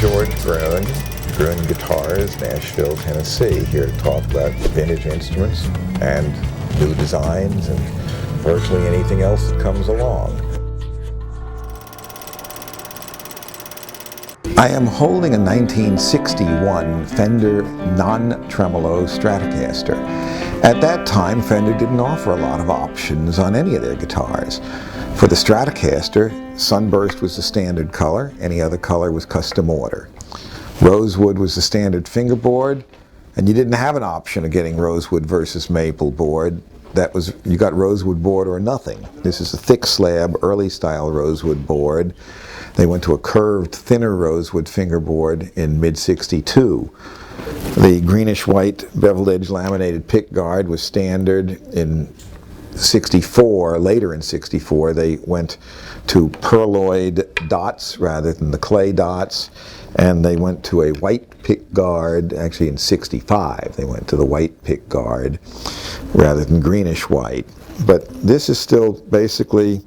George Gruhn, Gruhn Guitars, Nashville, Tennessee, here to talk about vintage instruments and new designs and virtually anything else that comes along. I am holding a 1961 Fender Non Tremolo Stratocaster. At that time, Fender didn't offer a lot of options on any of their guitars. For the Stratocaster, Sunburst was the standard color, any other color was custom order. Rosewood was the standard fingerboard, and you didn't have an option of getting rosewood versus maple board. You got rosewood board or nothing. This is a thick slab, early style rosewood board. They went to a curved, thinner rosewood fingerboard in mid-62. The greenish-white beveled edge laminated pickguard was standard in 64. Later in 64, they went to pearloid dots rather than the clay dots, and they went to a white pickguard. Actually, in 65, they went to the white pickguard rather than greenish-white. But this is still basically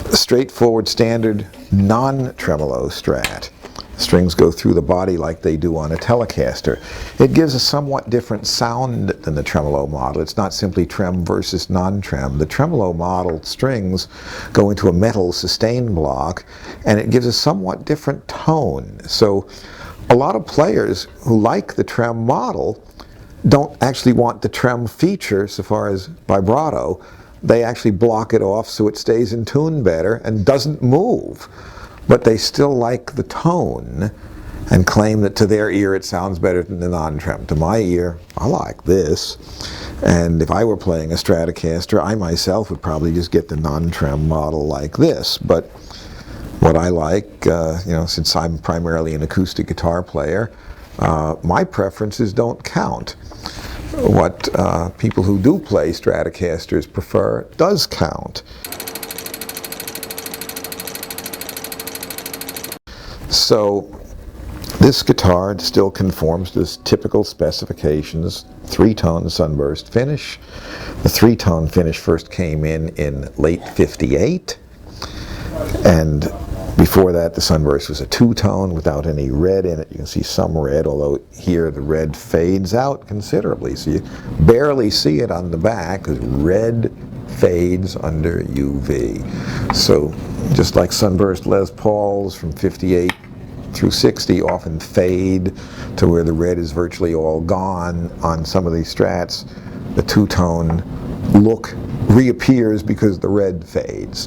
a straightforward, standard, non-tremolo Strat. Strings go through the body like they do on a Telecaster. It gives a somewhat different sound than the tremolo model. It's not simply trem versus non-trem. The tremolo model strings go into a metal sustain block, and it gives a somewhat different tone. So a lot of players who like the trem model don't actually want the trem feature so far as vibrato. They actually block it off so it stays in tune better and doesn't move. But they still like the tone and claim that to their ear it sounds better than the non-trem. To my ear, I like this. And if I were playing a Stratocaster, I myself would probably just get the non-trem model like this. But what I like, since I'm primarily an acoustic guitar player, my preferences don't count. What people who do play Stratocasters prefer does count. So this guitar still conforms to typical specifications, three-tone Sunburst finish. The three-tone finish first came in late '58, and before that the Sunburst was a two-tone without any red in it. You can see some red, although here the red fades out considerably, so you barely see it on the back because red fades under UV. So just like Sunburst Les Pauls from '58 through '60 often fade to where the red is virtually all gone on some of these Strats, the two-tone look reappears because the red fades.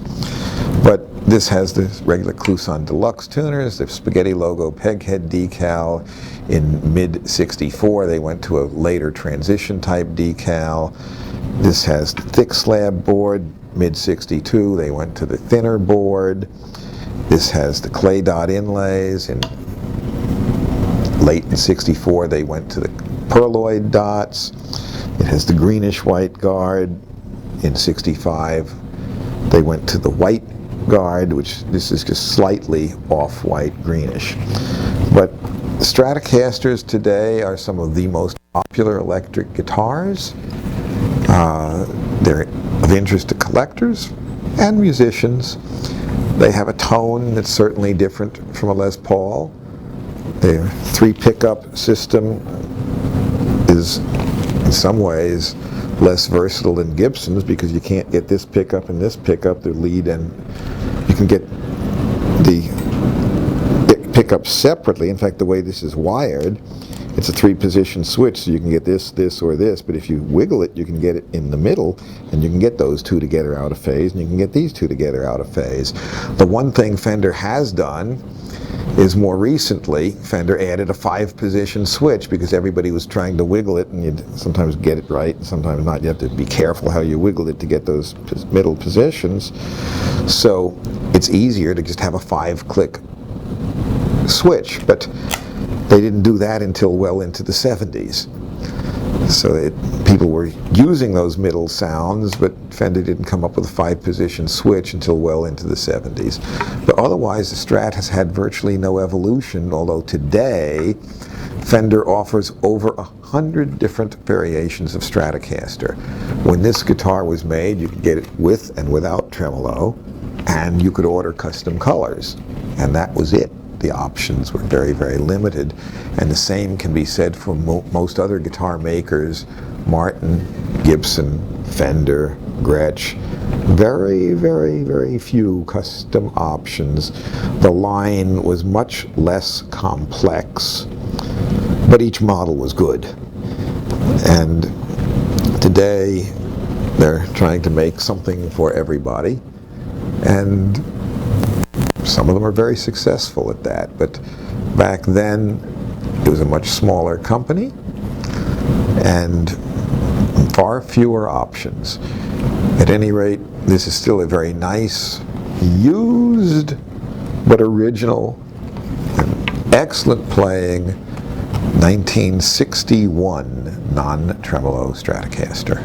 But this has the regular Kluson Deluxe tuners, the spaghetti logo peghead decal. In mid-64 they went to a later transition type decal. This has the thick slab board. Mid-62 they went to the thinner board. This has the clay dot inlays. Late in '64 they went to the pearloid dots. It has the greenish white guard. In '65 they went to the white guard, which this is just slightly off-white greenish. But Stratocasters today are some of the most popular electric guitars. They're of interest to collectors and musicians. They have a tone that's certainly different from a Les Paul. Their three pickup system is in some ways less versatile than Gibson's because you can't get this pickup and this pickup, the lead, and you can get the pickups separately. In fact, the way this is wired, it's a three-position switch, so you can get this, this, or this, but if you wiggle it, you can get it in the middle, and you can get those two together out of phase, and you can get these two together out of phase. The one thing Fender has done is more recently, Fender added a 5-position switch because everybody was trying to wiggle it, and you'd sometimes get it right, and sometimes not. You have to be careful how you wiggle it to get those middle positions. So it's easier to just have a 5-click switch, but they didn't do that until well into the '70s. So people were using those middle sounds, but Fender didn't come up with a 5-position switch until well into the '70s. But otherwise, the Strat has had virtually no evolution, although today Fender offers over 100 different variations of Stratocaster. When this guitar was made, you could get it with and without tremolo, and you could order custom colors, and that was it. the options were very, very limited. And the same can be said for most other guitar makers, Martin, Gibson, Fender, Gretsch. Very, very, very few custom options. The line was much less complex, but each model was good. And today, they're trying to make something for everybody, and some of them are very successful at that. But back then, it was a much smaller company and far fewer options. At any rate, this is still a very nice, used, but original, and excellent playing 1961 Non Tremolo Stratocaster.